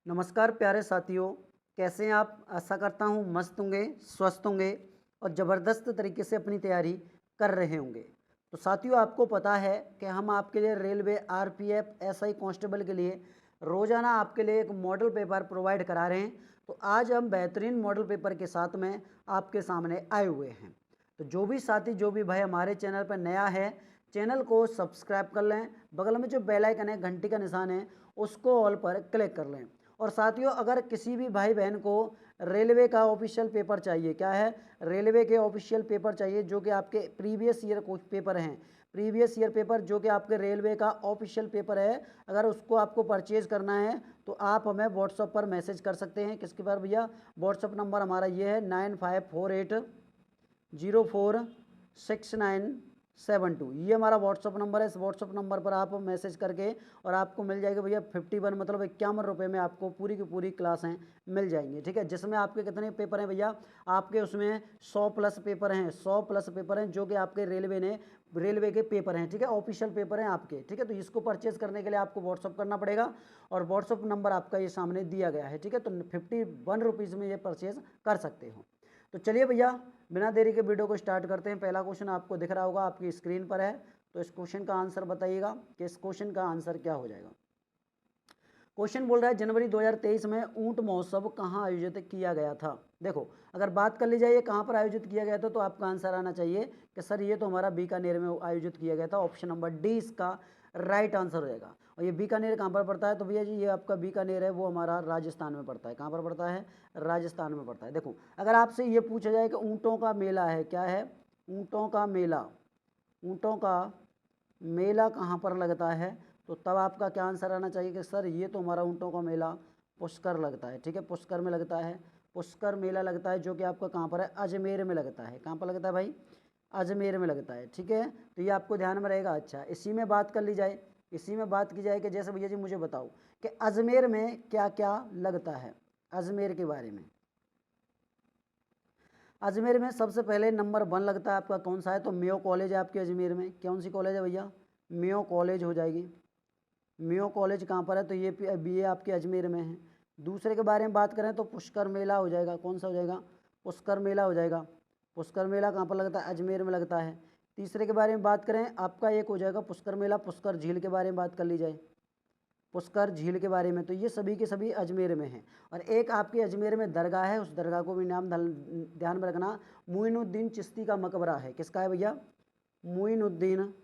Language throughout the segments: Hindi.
नमस्कार प्यारे साथियों, कैसे हैं आप। आशा करता हूँ मस्त होंगे, स्वस्थ होंगे और ज़बरदस्त तरीके से अपनी तैयारी कर रहे होंगे। तो साथियों, आपको पता है कि हम आपके लिए रेलवे, आरपीएफ, एसआई कांस्टेबल के लिए रोज़ाना आपके लिए एक मॉडल पेपर प्रोवाइड करा रहे हैं। तो आज हम बेहतरीन मॉडल पेपर के साथ में आपके सामने आए हुए हैं। तो जो भी साथी, जो भी भाई हमारे चैनल पर नया है, चैनल को सब्सक्राइब कर लें। बगल में जो बेल आइकन है, घंटी का निशान है, उसको ऑल पर क्लिक कर लें। और साथियों, अगर किसी भी भाई बहन को रेलवे का ऑफिशियल पेपर चाहिए, क्या है, रेलवे के ऑफिशियल पेपर चाहिए जो कि आपके प्रीवियस ईयर कुछ पेपर हैं, प्रीवियस ईयर पेपर जो कि आपके रेलवे का ऑफिशियल पेपर है, अगर उसको आपको परचेज करना है तो आप हमें व्हाट्सएप पर मैसेज कर सकते हैं। किसके पर भैया? व्हाट्सएप नंबर हमारा ये है 9548046972। ये हमारा व्हाट्सअप नंबर है। इस व्हाट्सअप नंबर पर आप मैसेज करके और आपको मिल जाएगा भैया 51 मतलब 51 रुपये में आपको पूरी की पूरी क्लासें मिल जाएंगी। ठीक है, जिसमें आपके कितने पेपर हैं भैया? आपके उसमें 100 प्लस पेपर हैं, 100 प्लस पेपर हैं जो कि आपके रेलवे के पेपर हैं। ठीक है, ऑफिशियल पेपर हैं आपके। ठीक है, तो इसको परचेज करने के लिए आपको व्हाट्सअप करना पड़ेगा और व्हाट्सअप नंबर आपका ये सामने दिया गया है। ठीक है, तो 51 रुपीज़ में ये परचेज कर सकते हो। तो चलिए भैया, बिना देरी के वीडियो को स्टार्ट करते हैं। पहला क्वेश्चन आपको दिख रहा होगा, आपकी स्क्रीन पर है। तो इस क्वेश्चन का आंसर बताइएगा कि इस क्वेश्चन का आंसर क्या हो जाएगा। क्वेश्चन बोल रहा है जनवरी 2023 में ऊंट महोत्सव कहाँ आयोजित किया गया था। देखो, अगर बात कर ली जाए कहाँ पर आयोजित किया गया था तो आपका आंसर आना चाहिए कि सर ये तो हमारा बीकानेर में आयोजित किया गया था। ऑप्शन नंबर डी इसका राइट आंसर हो जाएगा। और ये बीकानेर कहाँ पर पड़ता है? तो भैया जी, ये आपका बीकानेर है वो हमारा राजस्थान में पड़ता है। कहाँ पर पड़ता है? राजस्थान में पड़ता है। देखो, अगर आपसे ये पूछा जाए कि ऊँटों का मेला है, क्या है? ऊँटों का मेला, ऊँटों का मेला कहाँ पर लगता है, तो तब आपका क्या आंसर आना चाहिए कि सर ये तो हमारा ऊँटों का मेला पुष्कर लगता है। ठीक है, पुष्कर में लगता है। पुष्कर मेला लगता है जो कि आपका कहाँ पर है? अजमेर में लगता है। कहाँ पर लगता है भाई? अजमेर में लगता है। ठीक है, तो ये आपको ध्यान में रहेगा। अच्छा, इसी में बात कर ली जाए, इसी में बात की जाए कि जैसे भैया जी मुझे बताओ कि अजमेर में क्या क्या लगता है, अजमेर के बारे में। अजमेर में सबसे पहले नंबर 1 लगता है आपका कौन सा है? तो मेयो कॉलेज है आपके अजमेर में। कौन सी कॉलेज है भैया? मेयो कॉलेज हो जाएगी। मेयो कॉलेज कहाँ पर है? तो ये BA आपके अजमेर में है। दूसरे के बारे में बात करें तो पुष्कर मेला हो जाएगा। कौन सा हो जाएगा? पुष्कर मेला हो जाएगा। पुष्कर मेला कहाँ पर लगता है? अजमेर में लगता है। तीसरे के बारे में बात करें आपका एक हो जाएगा पुष्कर मेला, पुष्कर झील के बारे में बात कर ली जाए, पुष्कर झील के बारे में, तो ये सभी के सभी अजमेर में हैं। और एक आपके अजमेर में दरगाह है, उस दरगाह को भी नाम ध्यान में रखना, मुइनुद्दीन चिश्ती का मकबरा है। किसका है भैया? मुइनुद्दीन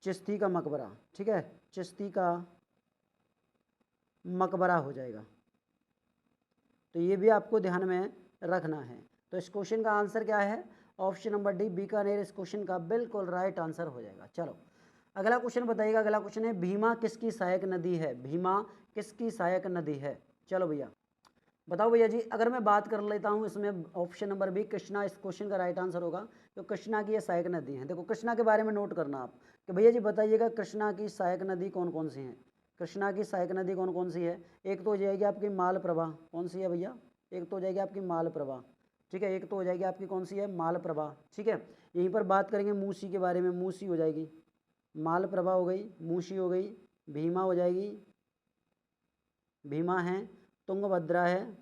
चिश्ती का मकबरा। ठीक है, चिश्ती का मकबरा हो जाएगा। तो ये भी आपको ध्यान में रखना है। तो इस क्वेश्चन का आंसर क्या है? ऑप्शन नंबर डी, बीकानेर, इस क्वेश्चन का बिल्कुल राइट आंसर हो जाएगा। चलो अगला क्वेश्चन बताइएगा। अगला क्वेश्चन है भीमा किसकी सहायक नदी है? भीमा किसकी सहायक नदी है? चलो भैया बताओ भैया जी। अगर मैं बात कर लेता हूँ इसमें ऑप्शन नंबर बी, कृष्णा, इस क्वेश्चन का राइट आंसर होगा। तो कृष्णा की ये सहायक नदी है। देखो, कृष्णा के बारे में नोट करना आप कि भैया जी बताइएगा कृष्णा की सहायक नदी कौन कौन सी हैं। कृष्णा की सहायक नदी कौन कौन सी है? एक तो हो जाएगी आपकी मालप्रभा। कौन सी है भैया? एक तो हो जाएगी आपकी मालप्रभा। ठीक है, एक तो हो जाएगी आपकी कौन सी है? मालप्रभा। ठीक है, यहीं पर बात करेंगे मूसी के बारे में। मूसी हो जाएगी, मालप्रभा हो गई, मूसी हो गई, भीमा हो जाएगी, भीमा है, तुंगभद्रा है,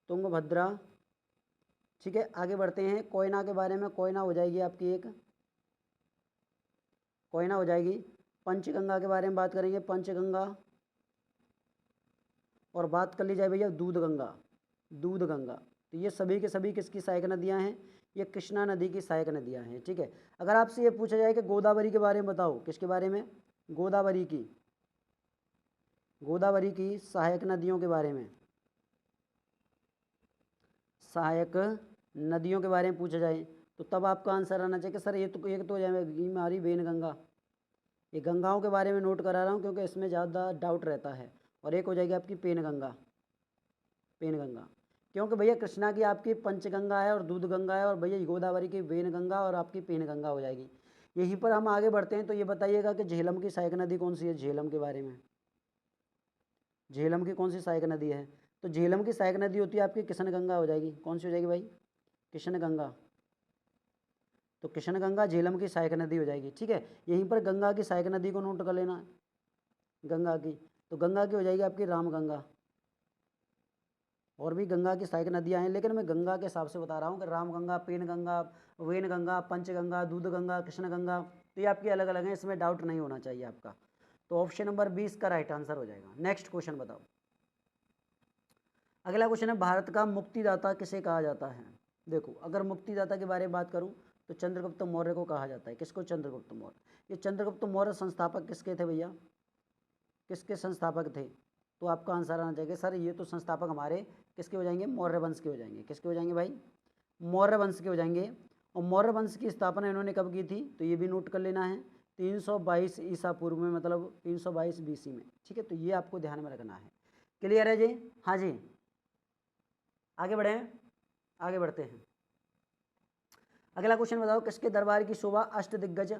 तुंगभद्रा। ठीक है, आगे बढ़ते हैं कोयना के बारे में। कोयना हो जाएगी आपकी एक, कोयना हो जाएगी। पंचगंगा के बारे में बात करेंगे, पंचगंगा। और बात कर ली जाए भैया दूधगंगा, दूधगंगा। तो ये सभी के सभी किसकी सहायक नदियाँ हैं? ये कृष्णा नदी की सहायक नदियाँ हैं। ठीक है, अगर आपसे ये पूछा जाए कि गोदावरी के बारे में बताओ, किसके बारे में? गोदावरी की, गोदावरी की सहायक नदियों के बारे में, सहायक नदियों के बारे में पूछा जाए तो तब आपका आंसर आना चाहिए कि सर ये तो एक तो हो जाएगी हमारी वेनगंगा। ये गंगाओं के बारे में नोट करा रहा हूँ क्योंकि इसमें ज़्यादा डाउट रहता है। और एक हो जाएगी आपकी पेनगंगा, पेनगंगा। क्योंकि भैया कृष्णा की आपकी पंचगंगा है और दूधगंगा है, और भैया गोदावरी की वेनगंगा और आपकी पेनगंगा हो जाएगी। यहीं पर हम आगे बढ़ते हैं। तो ये बताइएगा कि झेलम की सहायक नदी कौन सी है? झेलम के बारे में, झेलम की कौन सी सहायक नदी है? तो झेलम की सहायक नदी होती है आपकी किशनगंगा हो जाएगी। कौन सी हो जाएगी भाई? किशनगंगा। तो किशनगंगा झेलम की सहायक नदी हो जाएगी। ठीक है, यहीं पर गंगा की सहायक नदी को नोट कर लेना है। गंगा की, तो गंगा की हो जाएगी आपकी रामगंगा। और भी गंगा की सहायक नदियाँ हैं, लेकिन मैं गंगा के हिसाब से बता रहा हूँ कि रामगंगा, पेनगंगा, वेनगंगा, पंचगंगा, दूधगंगा, कृष्णगंगा, तो ये आपकी अलग अलग हैं, इसमें डाउट नहीं होना चाहिए आपका। तो ऑप्शन नंबर 20 का राइट आंसर हो जाएगा। नेक्स्ट क्वेश्चन बताओ। अगला क्वेश्चन है, भारत का मुक्तिदाता किसे कहा जाता है? देखो, अगर मुक्तिदाता के बारे में बात करूं तो चंद्रगुप्त मौर्य को कहा जाता है। किसको? चंद्रगुप्त मौर्य। ये चंद्रगुप्त मौर्य संस्थापक किसके थे भैया? किसके संस्थापक थे? तो आपका आंसर आना चाहिए सर ये तो संस्थापक हमारे किसके हो जाएंगे? मौर्य वंश के हो जाएंगे। किसके हो जाएंगे भाई? मौर्य वंश के हो जाएंगे। और मौर्य वंश की स्थापना इन्होंने कब की थी? तो ये भी नोट कर लेना है, 322 ईसा पूर्व में, मतलब 322 BC में। ठीक है, तो ये आपको ध्यान में रखना है। क्लियर है जी? हाँ जी, आगे बढ़े, आगे बढ़ते हैं। अगला क्वेश्चन बताओ, किसके दरबार की शोभा अष्टदिग्गज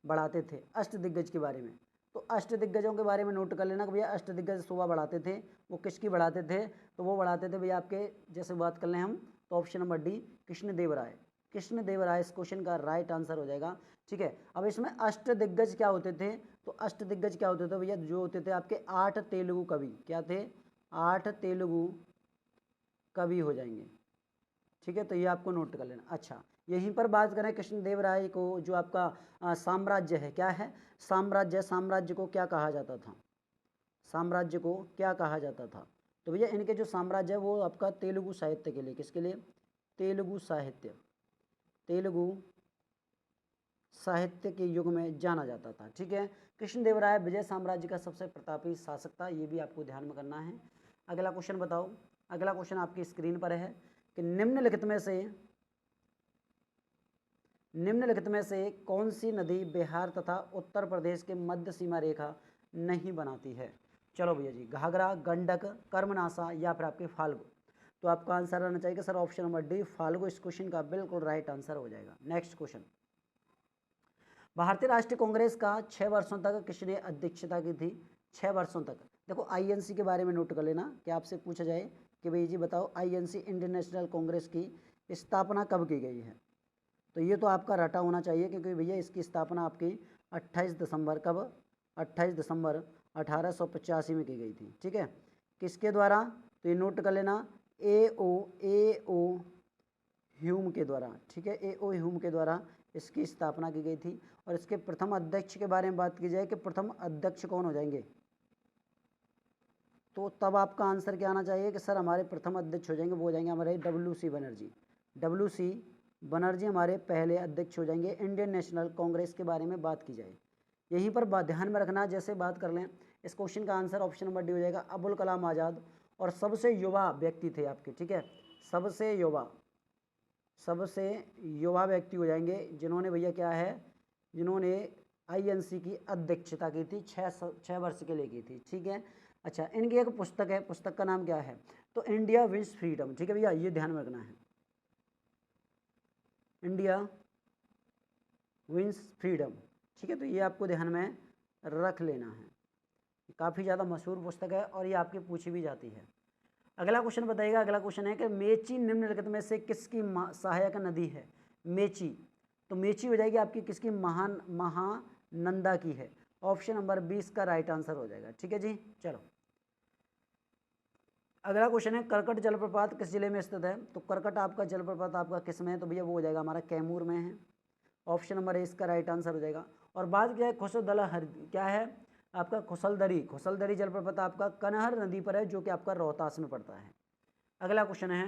बढ़ाते थे? अष्टदिग्गज के बारे में, तो अष्टदिग्गजों के बारे में नोट कर लेना कि भैया अष्टदिग्गज शोभा बढ़ाते थे, वो किसकी बढ़ाते थे? तो वो बढ़ाते थे भैया आपके, जैसे बात कर लें हम, तो option number D, Krishnadevaraya. Krishnadevaraya इस क्वेश्चन का राइट आंसर हो जाएगा। ठीक है, अब इसमें अष्टदिग्गज क्या होते थे? तो अष्टदिग्गज क्या होते थे भैया? जो होते थे आपके 8 तेलुगु कवि। क्या थे? 8 तेलुगु कवि हो जाएंगे। ठीक है, तो ये आपको नोट कर लेना। अच्छा, यहीं पर बात करें कृष्णदेवराय को, जो आपका साम्राज्य है, क्या है? साम्राज्य, साम्राज्य को क्या कहा जाता था? साम्राज्य को क्या कहा जाता था? तो भैया इनके जो साम्राज्य है वो आपका तेलुगु साहित्य के लिए, किसके लिए? तेलुगु साहित्य, तेलुगु साहित्य के युग में जाना जाता था। ठीक है, कृष्णदेवराय विजय साम्राज्य का सबसे प्रतापी शासक था, ये भी आपको ध्यान में करना है। अगला क्वेश्चन बताओ। अगला क्वेश्चन आपकी स्क्रीन पर है कि निम्नलिखित में से कौन सी नदी बिहार तथा उत्तर प्रदेश के मध्य सीमा रेखा नहीं बनाती है? चलो भैया जी, घाघरा, गंडक, कर्मनाशा या फिर आपके फाल्गु। तो आपका आंसर आना चाहिए sir option number D, Falgu इस क्वेश्चन का बिल्कुल राइट आंसर हो जाएगा। नेक्स्ट क्वेश्चन, भारतीय राष्ट्रीय कांग्रेस का 6 वर्षों तक किसने अध्यक्षता की थी? 6 वर्षों तक। देखो आईएनसी के बारे में नोट कर लेना कि आपसे पूछा जाए कि भाई जी बताओ आईएनसी इंडियन नेशनल कांग्रेस की स्थापना कब की गई है? तो ये तो आपका रटा होना चाहिए, क्योंकि भैया इसकी स्थापना आपकी 28 दिसंबर, कब? 28 दिसंबर 1885 में की गई थी। ठीक है, किसके द्वारा? तो ये नोट कर लेना, ए ओ ह्यूम के द्वारा। ठीक है, ए ओ ह्यूम के द्वारा इसकी स्थापना की गई थी। और इसके प्रथम अध्यक्ष के बारे में बात की जाए कि प्रथम अध्यक्ष कौन हो जाएंगे, तो तब आपका आंसर क्या आना चाहिए कि सर हमारे प्रथम अध्यक्ष हो जाएंगे, वो हो जाएंगे हमारे WC बनर्जी। WC बनर्जी हमारे पहले अध्यक्ष हो जाएंगे इंडियन नेशनल कांग्रेस के बारे में बात की जाए। यहीं पर ध्यान में रखना, जैसे बात कर लें इस क्वेश्चन का आंसर ऑप्शन नंबर डी हो जाएगा, अबुल कलाम आज़ाद। और सबसे युवा व्यक्ति थे आपके, ठीक है, सबसे युवा व्यक्ति हो जाएंगे जिन्होंने भैया क्या है, जिन्होंने आईएनसी की अध्यक्षता की थी, 6 वर्ष के लिए की थी। ठीक है, अच्छा, इनकी एक पुस्तक है, पुस्तक का नाम क्या है? तो इंडिया विंस फ्रीडम। ठीक है भैया, ये ध्यान में रखना है, इंडिया विंस फ्रीडम। ठीक है, तो ये आपको ध्यान में रख लेना है, काफ़ी ज़्यादा मशहूर पुस्तक है और ये आपकी पूछी भी जाती है। अगला क्वेश्चन बताइएगा। अगला क्वेश्चन है कि मेची निम्नलिखित में से किसकी सहायक नदी है? मेची, तो मेची हो जाएगी आपकी किसकी? महानंदा की है। ऑप्शन नंबर 20 का राइट आंसर हो जाएगा। ठीक है जी, चलो अगला क्वेश्चन है, करकट जलप्रपात किस जिले में स्थित है? तो करकट आपका जलप्रपात आपका किस में है? तो भैया वो हो जाएगा हमारा कैमूर में है। ऑप्शन नंबर ए इसका राइट आंसर हो जाएगा। और बात क्या है, खुशदलहर क्या है आपका? खुशलदरी जलप्रपात आपका कनहर नदी पर है, जो कि आपका रोहतास में पड़ता है। अगला क्वेश्चन है,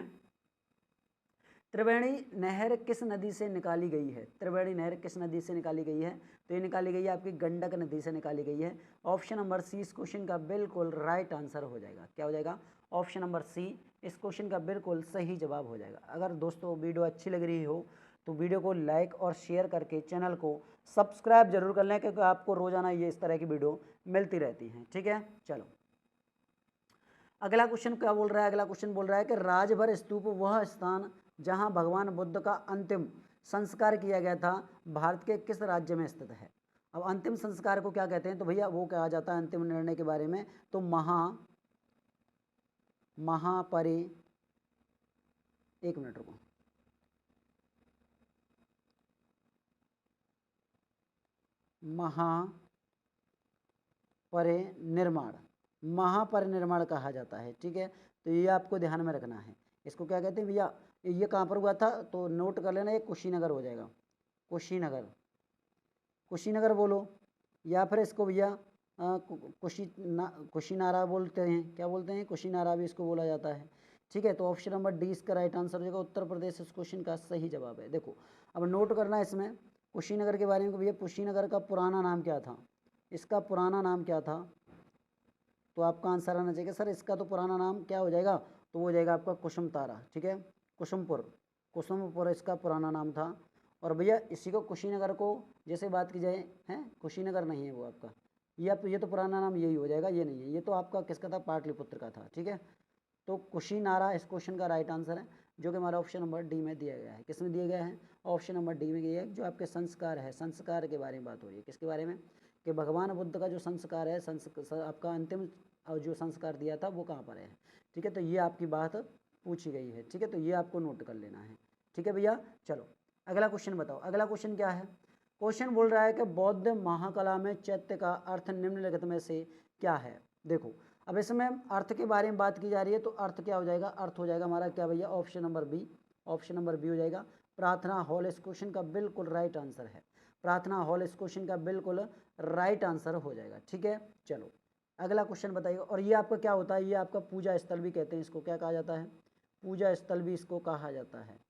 त्रिवेणी नहर किस नदी से निकाली गई है? त्रिवेणी नहर किस नदी से निकाली गई है? तो ये निकाली गई है आपकी गंडक नदी से निकाली गई है। ऑप्शन नंबर सी इस क्वेश्चन का बिल्कुल राइट आंसर हो जाएगा। क्या हो जाएगा? ऑप्शन नंबर सी इस क्वेश्चन का बिल्कुल सही जवाब हो जाएगा। अगर दोस्तों वीडियो अच्छी लग रही हो तो वीडियो को लाइक और शेयर करके चैनल को सब्सक्राइब जरूर कर लें, क्योंकि आपको रोजाना ये इस तरह की वीडियो मिलती रहती हैं। ठीक है, चलो अगला क्वेश्चन क्या बोल रहा है? अगला क्वेश्चन बोल रहा है कि राजभर स्तूप वह स्थान जहां भगवान बुद्ध का अंतिम संस्कार किया गया था भारत के किस राज्य में स्थित है? अब अंतिम संस्कार को क्या कहते हैं? तो भैया वो कहा जाता है अंतिम निर्णय के बारे में, तो महापरि एक मिनट रुको, महापरिनिर्माण, महापरिनिर्माण कहा जाता है। ठीक है, तो ये आपको ध्यान में रखना है। इसको क्या कहते हैं भैया, ये कहाँ पर हुआ था तो नोट कर लेना, ये कुशीनगर हो जाएगा, कुशीनगर, कुशीनगर बोलो, या फिर इसको भैया कुशीनारा बोलते हैं, क्या बोलते हैं, कुशीनारा भी इसको बोला जाता है। ठीक है, तो ऑप्शन नंबर डी इसका राइट आंसर हो जाएगा, उत्तर प्रदेश इस क्वेश्चन का सही जवाब है। देखो अब नोट करना है इसमें कुशीनगर के बारे में, भैया कुशीनगर का पुराना नाम क्या था, इसका पुराना नाम क्या था, तो आपका आंसर आना चाहिए सर इसका तो पुराना नाम क्या हो जाएगा, तो वो हो जाएगा आपका कुसुम तारा। ठीक है, कुसुमपुर, कुसुमपुर इसका पुराना नाम था। और भैया इसी को कुशीनगर को जैसे बात की जाए हैं, कुशीनगर नहीं है वो आपका, ये तो पुराना नाम यही हो जाएगा, ये नहीं है, ये तो आपका किसका था, पाटलिपुत्र का था। ठीक है, तो कुशीनारा इस क्वेश्चन का राइट आंसर है, जो कि हमारा ऑप्शन नंबर डी में दिया गया है। किस में दिया गया है, ऑप्शन नंबर डी में दिया है। जो आपके संस्कार है, संस्कार के बारे में बात हो रही है, किसके बारे में, कि भगवान बुद्ध का जो संस्कार है, आपका अंतिम जो संस्कार दिया था वो कहाँ पर है। ठीक है, तो ये आपकी बात पूछी गई है। ठीक है, तो ये आपको नोट कर लेना है। ठीक है भैया, चलो अगला क्वेश्चन बताओ। अगला क्वेश्चन क्या है, क्वेश्चन बोल रहा है कि बौद्ध महाकला में चैत्य का अर्थ निम्नलिखित में से क्या है। देखो अब इसमें अर्थ के बारे में बात की जा रही है, तो अर्थ क्या हो जाएगा, अर्थ हो जाएगा हमारा क्या भैया, option number B, option number B हो जाएगा, प्रार्थना हॉल इस क्वेश्चन का बिल्कुल राइट आंसर है। प्रार्थना हॉल इस क्वेश्चन का बिल्कुल राइट आंसर हो जाएगा। ठीक है, चलो अगला क्वेश्चन बताइएगा। और ये आपका क्या होता है, ये आपका पूजा स्थल भी कहते हैं इसको, क्या कहा जाता है, पूजा स्थल भी इसको कहा जाता है।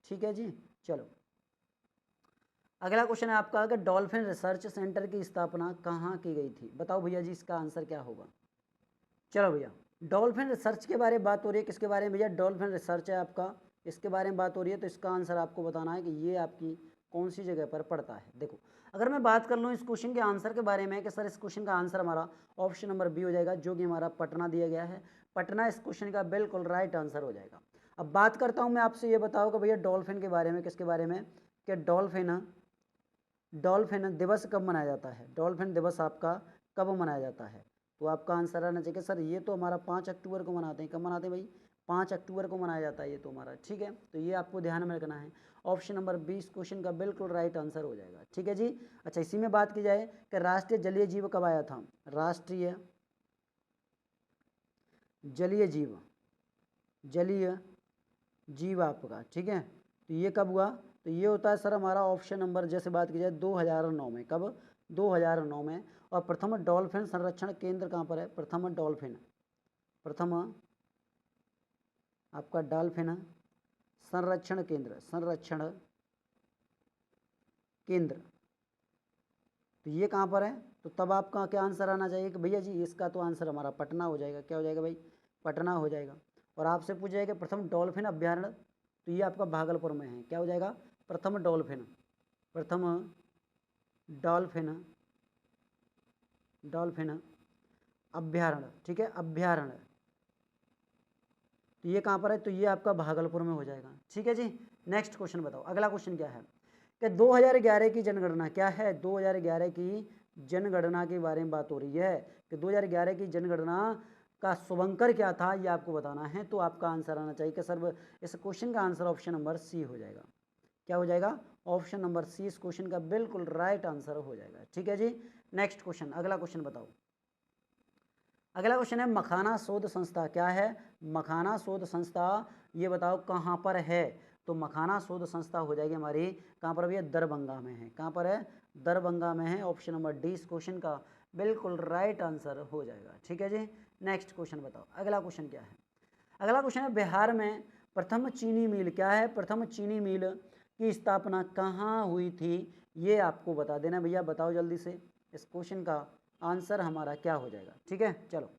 ठीक है जी, चलो अगला क्वेश्चन है आपका कि डॉल्फिन रिसर्च सेंटर की स्थापना कहाँ की गई थी। बताओ भैया जी इसका आंसर क्या होगा। चलो भैया डॉल्फिन रिसर्च के बारे में बात हो रही है, किसके बारे में भैया, डॉल्फिन रिसर्च है आपका, इसके बारे में बात हो रही है। तो इसका आंसर आपको बताना है कि ये आपकी कौन सी जगह पर पड़ता है। देखो अगर मैं बात कर लूँ इस क्वेश्चन के आंसर के बारे में कि सर इस क्वेश्चन का आंसर हमारा ऑप्शन नंबर बी हो जाएगा, जो कि हमारा पटना दिया गया है। पटना इस क्वेश्चन का बिल्कुल राइट आंसर हो जाएगा। अब बात करता हूँ मैं आपसे, ये बताओ कि भैया डॉल्फिन के बारे में, किसके बारे में, कि डॉल्फिन दिवस कब मनाया जाता है, डॉल्फिन दिवस आपका कब मनाया जाता है। तो आपका आंसर आना चाहिए सर ये तो हमारा 5 अक्टूबर को मनाते हैं। कब मनाते हैं भाई, 5 अक्टूबर को मनाया जाता है ये तो हमारा। ठीक है, तो ये आपको ध्यान में रखना है, ऑप्शन नंबर 20 क्वेश्चन का बिल्कुल राइट आंसर हो जाएगा। ठीक है जी, अच्छा इसी में बात की जाए कि राष्ट्रीय जलीय जीव कब आया था, राष्ट्रीय जलीय जीव, जलीय जीव आपका। ठीक है, तो ये कब हुआ, तो ये होता है सर हमारा ऑप्शन नंबर, जैसे बात की जाए 2009 में, कब 2009 में। और प्रथम डॉल्फिन संरक्षण केंद्र कहाँ पर है, प्रथम डॉल्फिन, प्रथम आपका डॉल्फिन संरक्षण केंद्र, संरक्षण केंद्र, तो ये कहाँ पर है। तो तब आपका क्या आंसर आना चाहिए कि भैया जी इसका तो आंसर हमारा पटना हो जाएगा। क्या हो जाएगा भाई, पटना हो जाएगा। और आपसे पूछा जाएगा प्रथम डॉल्फिन अभ्यारण्य, तो ये आपका भागलपुर में है। क्या हो जाएगा, प्रथम डॉल्फिन, प्रथम डॉल्फिन, डॉल्फिन अभ्यारण्य। ठीक है, अभ्यारण्य, तो ये कहाँ पर है, तो ये आपका भागलपुर में हो जाएगा। ठीक है जी, नेक्स्ट क्वेश्चन बताओ। अगला क्वेश्चन क्या है कि 2011 की जनगणना क्या है, 2011 की जनगणना के बारे में बात हो रही है कि 2011 की जनगणना का शुभंकर क्या था, ये आपको बताना है। तो आपका आंसर आना चाहिए कि सर इस क्वेश्चन का आंसर ऑप्शन नंबर सी हो जाएगा। क्या हो जाएगा, ऑप्शन नंबर सी इस क्वेश्चन का बिल्कुल राइट आंसर हो जाएगा। ठीक है जी, नेक्स्ट क्वेश्चन, अगला क्वेश्चन बताओ। अगला क्वेश्चन है मखाना शोध संस्था क्या है, मखाना शोध संस्था ये बताओ कहाँ पर है। तो मखाना शोध संस्था हो जाएगी हमारी कहाँ पर भैया, दरभंगा में है। कहाँ पर है, दरभंगा में है। ऑप्शन नंबर डी इस क्वेश्चन का बिल्कुल राइट आंसर हो जाएगा। ठीक है जी, नेक्स्ट क्वेश्चन बताओ। अगला क्वेश्चन क्या है, अगला क्वेश्चन है बिहार में प्रथम चीनी मिल क्या है, प्रथम चीनी मिल की स्थापना कहाँ हुई थी, ये आपको बता देना भैया। बताओ जल्दी से, इस क्वेश्चन का आंसर हमारा क्या हो जाएगा। ठीक है, चलो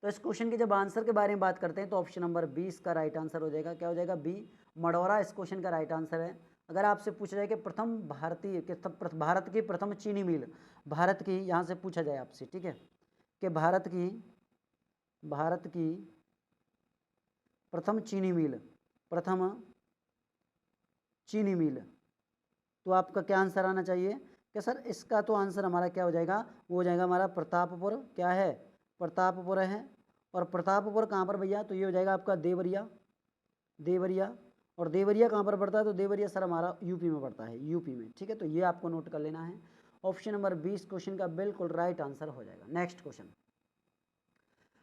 तो इस क्वेश्चन के जब आंसर के बारे में बात करते हैं तो ऑप्शन नंबर 20 का राइट आंसर हो जाएगा। क्या हो जाएगा, बी, मडौरा इस क्वेश्चन का राइट आंसर है। अगर आपसे पूछा जाए कि प्रथम भारतीय भारत की प्रथम चीनी मिल, भारत की यहाँ से पूछा जाए आपसे, ठीक है, कि भारत की प्रथम चीनी मिल, प्रथम चीनी मिल, तो आपका क्या आंसर आना चाहिए कि सर इसका तो आंसर हमारा क्या हो जाएगा, वो हो जाएगा हमारा प्रतापपुर। क्या है, प्रतापपुर है। और प्रतापपुर कहाँ पर भैया, तो ये हो जाएगा आपका देवरिया, देवरिया। और देवरिया कहाँ पर पड़ता है, तो देवरिया सर हमारा यूपी में पड़ता है, यूपी में। ठीक है, तो ये आपको नोट कर लेना है। ऑप्शन नंबर 20 क्वेश्चन का बिल्कुल राइट आंसर हो जाएगा। नेक्स्ट क्वेश्चन,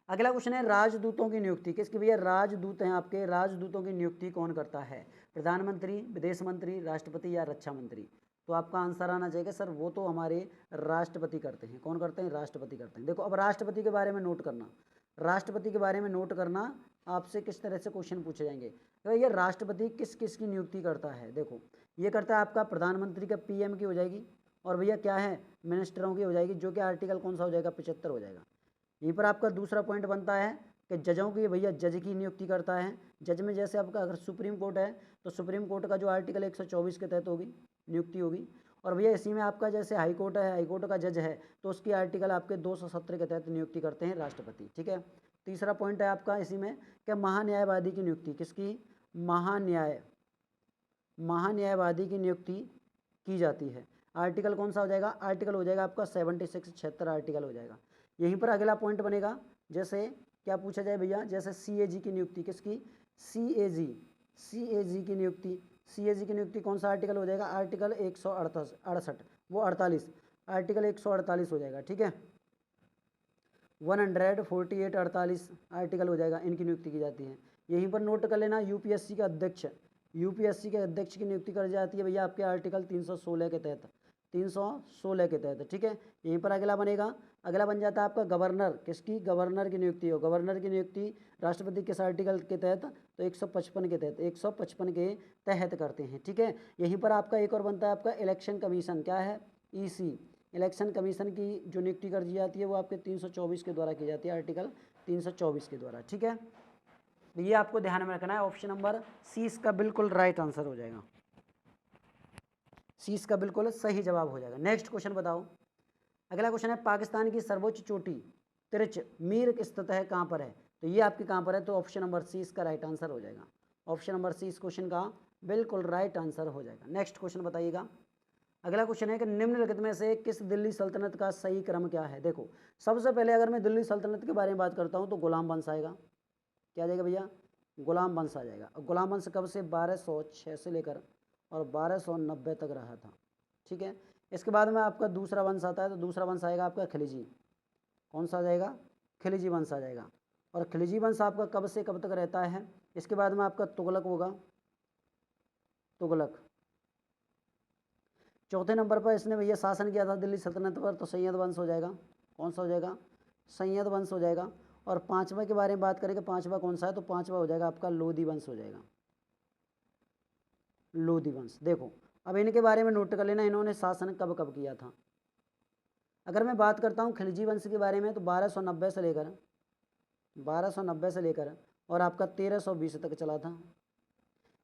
अगला क्वेश्चन है राजदूतों की नियुक्ति किसकी भैया, राजदूत हैं आपके, राजदूतों की नियुक्ति कौन करता है, प्रधानमंत्री, विदेश मंत्री, राष्ट्रपति या रक्षा मंत्री। तो आपका आंसर आना चाहिए सर वो तो हमारे राष्ट्रपति करते हैं। कौन करते हैं, राष्ट्रपति करते हैं। देखो अब राष्ट्रपति के बारे में नोट करना, राष्ट्रपति के बारे में नोट करना, आपसे किस तरह से क्वेश्चन पूछे जाएंगे। तो ये राष्ट्रपति किस किस की नियुक्ति करता है, देखो ये करता है आपका प्रधानमंत्री का पीएम की हो जाएगी, और भैया क्या है मिनिस्टरों की हो जाएगी, जो कि आर्टिकल कौन सा हो जाएगा 75 हो जाएगा। यहीं पर आपका दूसरा पॉइंट बनता है कि जजों की, भैया जज की नियुक्ति करता है। जज में जैसे आपका अगर सुप्रीम कोर्ट है तो सुप्रीम कोर्ट का जो आर्टिकल 124 के तहत होगी नियुक्ति होगी। और भैया इसी में आपका जैसे हाई कोर्ट है, हाई कोर्ट का जज है तो उसकी आर्टिकल आपके 217 के तहत नियुक्ति करते हैं राष्ट्रपति। ठीक है, तीसरा पॉइंट है आपका इसी में कि महान्यायवादी की नियुक्ति किसकी, महान्यायवादी की नियुक्ति की जाती है। आर्टिकल कौन सा हो जाएगा, आर्टिकल हो जाएगा आपका 76 76 आर्टिकल हो जाएगा। यहीं पर अगला पॉइंट बनेगा, जैसे क्या पूछा जाए भैया, जैसे सीएजी की नियुक्ति किसकी, सीएजी की नियुक्ति, सीएजी की नियुक्ति कौन सा आर्टिकल हो जाएगा, आर्टिकल 168 वो 48, आर्टिकल 148 हो जाएगा। ठीक है, 148 48 आर्टिकल हो जाएगा, इनकी नियुक्ति की जाती है। यहीं पर नोट कर लेना यूपीएससी का अध्यक्ष, यूपीएससी के अध्यक्ष की नियुक्ति कर जाती है भैया आपके आर्टिकल 316 के तहत, 316 के तहत। ठीक है, यहीं पर अगला बनेगा, अगला बन जाता है आपका गवर्नर किसकी, गवर्नर की नियुक्ति हो, गवर्नर की नियुक्ति राष्ट्रपति किस आर्टिकल के तहत, तो 155 के तहत, 155 के तहत करते हैं। ठीक है, यहीं पर आपका एक और बनता है आपका इलेक्शन कमीशन, क्या है ईसी, इलेक्शन कमीशन की जो नियुक्ति कर दी जाती है वो आपके 324 के द्वारा की जाती है, आर्टिकल 324 के द्वारा। ठीक है, तो ये आपको ध्यान में रखना है, ऑप्शन नंबर सी इसका बिल्कुल राइट आंसर हो जाएगा, सी इसका बिल्कुल सही जवाब हो जाएगा। नेक्स्ट क्वेश्चन बताओ, अगला क्वेश्चन है पाकिस्तान की सर्वोच्च चोटी तिरच मीर स्थित है कहाँ पर है, तो ये आपकी कहाँ पर है, तो ऑप्शन नंबर सी इसका राइट आंसर हो जाएगा, ऑप्शन नंबर सी इस क्वेश्चन का बिल्कुल राइट आंसर हो जाएगा। नेक्स्ट क्वेश्चन बताइएगा, अगला क्वेश्चन है कि निम्नलिखित में से किस दिल्ली सल्तनत का सही क्रम क्या है। देखो सबसे पहले अगर मैं दिल्ली सल्तनत के बारे में बात करता हूँ तो गुलाम वंश आएगा, क्या आ जाएगा भैया, गुलाम वंश आ जाएगा। गुलाम वंश कब से, 1206 से लेकर और 1290 तक रहा था। ठीक है, इसके बाद में आपका दूसरा वंश आता है, तो दूसरा वंश आएगा आपका खिलजी, कौन सा आ जाएगा, खिलजी वंश आ जाएगा। और खिलजी वंश आपका कब से कब तक रहता है, इसके बाद में आपका तुगलक होगा, तुगलक। चौथे नंबर पर इसने भैया शासन किया था दिल्ली सल्तनत पर, तो सैयद वंश हो जाएगा, कौन सा हो जाएगा, सैयद वंश हो जाएगा। और पांचवा के बारे में बात करेंगे, पांचवा कौन सा है, तो पांचवा हो जाएगा आपका लोधी वंश हो जाएगा, लोधी वंश। देखो अब इनके बारे में नोट कर लेना, इन्होंने शासन कब कब किया था। अगर मैं बात करता हूँ खिलजी वंश के बारे में तो 1290 से लेकर 1290 से लेकर और आपका 1320 तक चला था।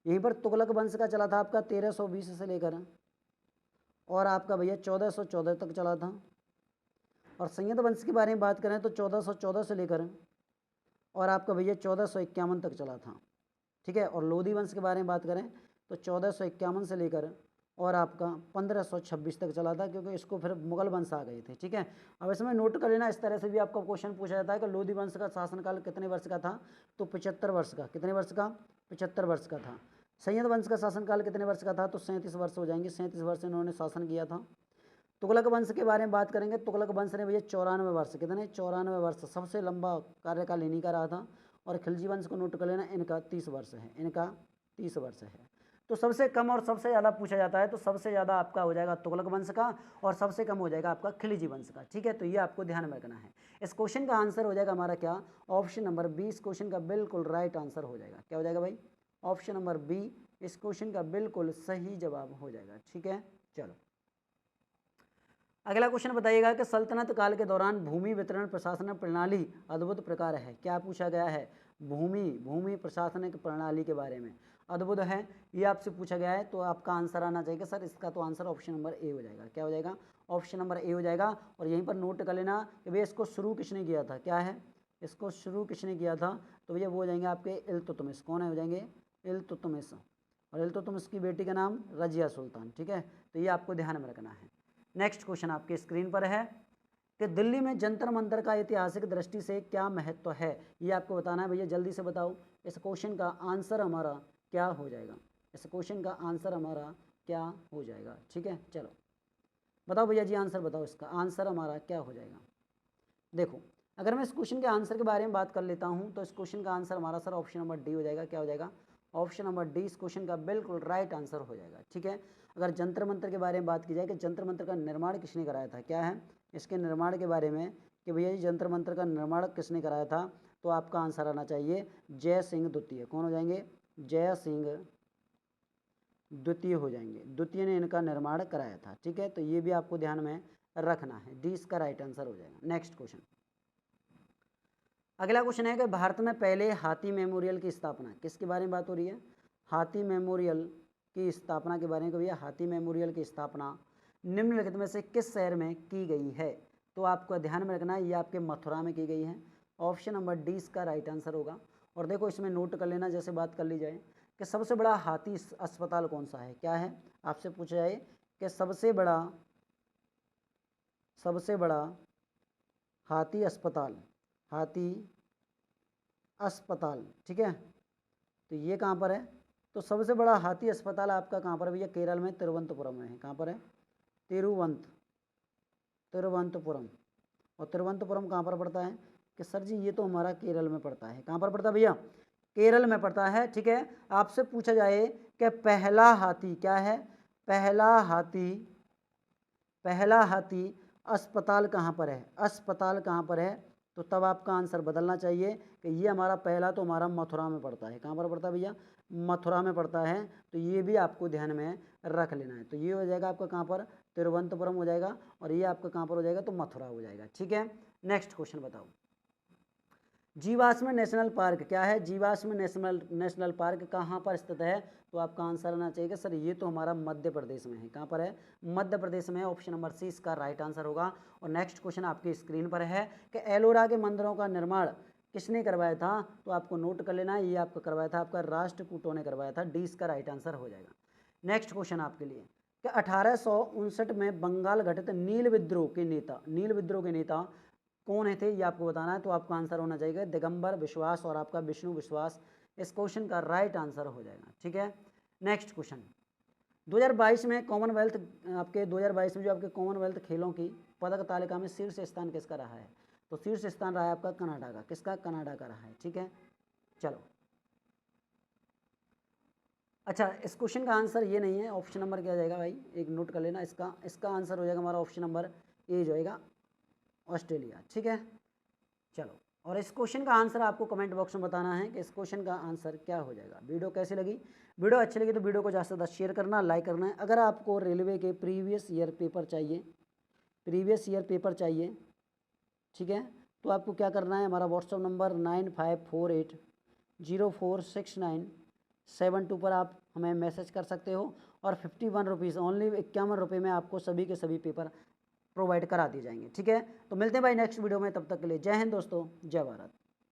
यहीं पर तुगलक वंश का चला था आपका 1320 से लेकर और आपका भैया 1414 तक चला था। और सैयद वंश के बारे में बात करें तो 1414 से लेकर और आपका भैया 1451 तक चला था। ठीक है, और लोधी वंश के बारे में बात करें तो 1451 से लेकर और आपका 1526 तक चला था, क्योंकि इसको फिर मुगल वंश आ गए थे। ठीक है, अब इसमें नोट कर लेना, इस तरह से भी आपका क्वेश्चन पूछा जाता है कि लोधी वंश का शासनकाल कितने वर्ष का था, तो 75 वर्ष का, कितने वर्ष का, 75 वर्ष का था। सैयद वंश का शासनकाल कितने वर्ष का था, तो 37 वर्ष हो जाएंगे, 37 वर्ष इन्होंने शासन किया था। तुगलक वंश के बारे में बात करेंगे, तुगलक वंश ने भैया 94 वर्ष, कितने 94 वर्ष, सबसे लंबा कार्यकाल इन्हीं का रहा था। और खिलजी वंश को नोट कर लेना, इनका 30 वर्ष है, इनका 30 वर्ष है। तो सबसे कम और सबसे ज़्यादा पूछा जाता है तो सबसे ज़्यादा आपका हो जाएगा तुगलक वंश का और सबसे कम हो जाएगा आपका खिलजी वंश का। ठीक है, तो ये आपको ध्यान में रखना है। इस क्वेश्चन का आंसर हो जाएगा हमारा क्या, ऑप्शन नंबर बी इस क्वेश्चन का बिल्कुल राइट आंसर हो जाएगा। क्या हो जाएगा भाई, ऑप्शन नंबर बी इस क्वेश्चन का बिल्कुल सही जवाब हो जाएगा। ठीक है, चलो अगला क्वेश्चन बताइएगा कि सल्तनत काल के दौरान भूमि वितरण प्रशासन प्रणाली अद्भुत प्रकार है। क्या पूछा गया है, भूमि प्रशासनिक प्रणाली के बारे में अद्भुत है, ये आपसे पूछा गया है। तो आपका आंसर आना चाहिए सर, इसका तो आंसर ऑप्शन नंबर ए हो जाएगा। क्या हो जाएगा, ऑप्शन नंबर ए हो जाएगा। और यहीं पर नोट कर लेना कि भैया इसको शुरू किसने किया था, क्या है, इसको शुरू किसने किया था, तो भैया वो हो जाएंगे आपके इल्तुतमिश। कौन है, हो जाएंगे इल्तुतमिश। और इल्तुतमिश की बेटी का नाम रजिया सुल्तान। ठीक है, तो ये आपको ध्यान में रखना है। नेक्स्ट क्वेश्चन आपके स्क्रीन पर है कि दिल्ली में जंतर मंतर का ऐतिहासिक दृष्टि से क्या महत्व है, ये आपको बताना है। भैया जल्दी से बताओ, इस क्वेश्चन का आंसर हमारा क्या हो जाएगा, इस क्वेश्चन का आंसर हमारा क्या हो जाएगा। ठीक है, चलो बताओ भैया जी आंसर बताओ, इसका आंसर हमारा क्या हो जाएगा। देखो अगर मैं इस क्वेश्चन के आंसर के बारे में बात कर लेता हूं तो इस क्वेश्चन का आंसर हमारा सर ऑप्शन नंबर डी हो जाएगा। क्या हो जाएगा? ऑप्शन नंबर डी इस क्वेश्चन का बिल्कुल राइट आंसर हो जाएगा। ठीक है, अगर जंतर मंतर के बारे में बात की जाए कि जंतर मंतर का निर्माण किसने कराया था, क्या है इसके निर्माण के बारे में कि भैया जी जंतर मंतर का निर्माण किसने कराया था, तो आपका आंसर आना चाहिए जय सिंह द्वितीय। कौन हो जाएंगे? जय सिंह द्वितीय हो जाएंगे। द्वितीय ने इनका निर्माण कराया था। ठीक है, तो ये भी आपको ध्यान में रखना है, डी इसका राइट आंसर हो जाएगा। नेक्स्ट क्वेश्चन, अगला क्वेश्चन है कि भारत में पहले हाथी मेमोरियल की स्थापना किसके बारे में बात हो रही है? हाथी मेमोरियल की स्थापना के बारे में। भैया हाथी मेमोरियल की स्थापना निम्नलिखित में से किस शहर में की गई है? तो आपको ध्यान में रखना है ये आपके मथुरा में की गई है। ऑप्शन नंबर डी इसका राइट आंसर होगा। और देखो इसमें नोट कर लेना, जैसे बात कर ली जाए कि सबसे बड़ा हाथी अस्पताल कौन सा है, क्या है आपसे पूछा जाए कि सबसे बड़ा हाथी अस्पताल, ठीक है, तो ये कहाँ पर है? तो सबसे बड़ा हाथी अस्पताल आपका कहाँ पर है भैया? केरल में तिरुवनंतपुरम में है। कहाँ पर है? तिरुवनंतपुरम। और तिरुवनंतपुरम कहाँ पर पड़ता है? कि सर जी ये तो हमारा केरल में पड़ता है। कहाँ पर पड़ता है भैया? केरल में पड़ता है। ठीक है, आपसे पूछा जाए कि पहला हाथी क्या है, पहला हाथी अस्पताल कहाँ पर है, अस्पताल कहाँ पर है, तो तब आपका आंसर बदलना चाहिए कि ये हमारा पहला तो हमारा मथुरा में पड़ता है। कहाँ पर पड़ता है भैया? मथुरा में पड़ता है। तो ये भी आपको ध्यान में रख लेना है। तो ये हो जाएगा आपका कहाँ पर? तिरुवनंतपुरम हो जाएगा। और ये आपका कहाँ पर हो जाएगा? तो मथुरा हो जाएगा। ठीक है, नेक्स्ट क्वेश्चन बताओ। जीवाश्म नेशनल पार्क क्या है? जीवाश्म नेशनल पार्क कहाँ पर स्थित है? तो आपका आंसर आना चाहिए कि सर ये तो हमारा मध्य प्रदेश में है। कहाँ पर है? मध्य प्रदेश में। ऑप्शन नंबर सी इसका राइट आंसर होगा। और नेक्स्ट क्वेश्चन आपकी स्क्रीन पर है कि एलोरा के मंदिरों का निर्माण किसने करवाया था? तो आपको नोट कर लेना है, ये आपका करवाया था आपका राष्ट्रकूटों ने करवाया था। डी इसका राइट आंसर हो जाएगा। नेक्स्ट क्वेश्चन आपके लिए कि 1859 में बंगाल घटित नील विद्रोह के नेता कौन है थे, ये आपको बताना है। तो आपका आंसर होना चाहिए दिगंबर विश्वास और आपका विष्णु विश्वास। इस क्वेश्चन का राइट आंसर हो जाएगा। ठीक है, नेक्स्ट क्वेश्चन, 2022 में कॉमनवेल्थ आपके 2022 में जो आपके कॉमनवेल्थ खेलों की पदक तालिका में शीर्ष स्थान किसका रहा है? तो शीर्ष स्थान रहा है आपका कनाडा का। किसका? कनाडा का रहा है। ठीक है, चलो अच्छा, इस क्वेश्चन का आंसर ये नहीं है। ऑप्शन नंबर क्या जाएगा भाई, एक नोट कर लेना, इसका आंसर हो जाएगा हमारा ऑप्शन नंबर ए जो होगा ऑस्ट्रेलिया। ठीक है, चलो, और इस क्वेश्चन का आंसर आपको कमेंट बॉक्स में बताना है कि इस क्वेश्चन का आंसर क्या हो जाएगा। वीडियो कैसी लगी? वीडियो अच्छी लगी तो वीडियो को ज़्यादा से ज़्यादा शेयर करना, लाइक करना है। अगर आपको रेलवे के प्रीवियस ईयर पेपर चाहिए, ठीक है, तो आपको क्या करना है, हमारा व्हाट्सअप नंबर 9548046972 पर आप हमें मैसेज कर सकते हो। और 51 रुपीज़ ओनली 51 रुपये में आपको सभी के सभी पेपर प्रोवाइड करा दिए जाएंगे। ठीक है, तो मिलते हैं भाई नेक्स्ट वीडियो में, तब तक के लिए जय हिंद दोस्तों, जय भारत।